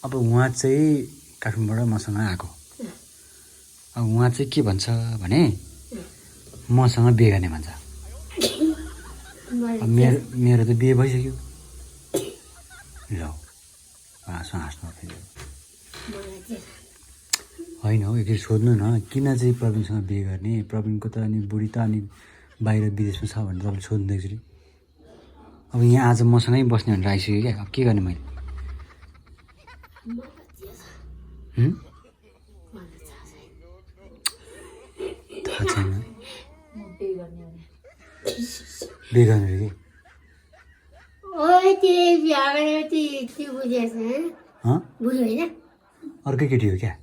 अब उहाँ चाहिँ काठमाडौँबाट मसँग आएको अब उहाँ चाहिँ के भन्छ भने मसँग बिहे गर्ने भन्छ मेरो त बिहे भइसक्यो ल हाँस्नु फेरि होइन हौ एकचोटि सोध्नु न किन चाहिँ प्रवीणसँग बिहे गर्ने प्रवीणको त अनि बुढी त अनि बाहिर विदेशमा छ भनेर तपाईँले सोध्नु एकचोटि अब यहाँ आज मसँगै बस्ने भनेर आइसक्यो क्या अब के गर्ने मैले थाहा छैन बिहे गर्ने रे के अर्कै केटी हो क्या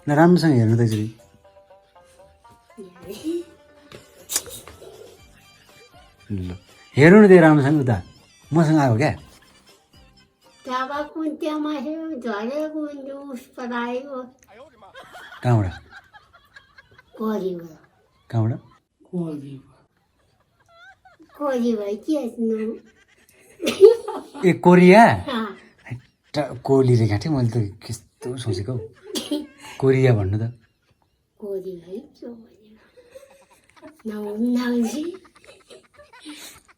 ल राम्रोसँग हेर्नु त एकचोटि ल हेर्नु न त्यो राम्रोसँग उता मसँग आएको क्या कहाँबाट ए कोरिया कोहली रे घाँटे मैले त कस्तो सोचेको कोरिया भन्नु त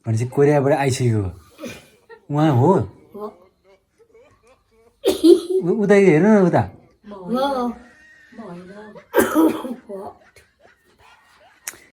भनेपछि कोरियाबाट आइसक्यो उहाँ हो उता हेर्नु न उता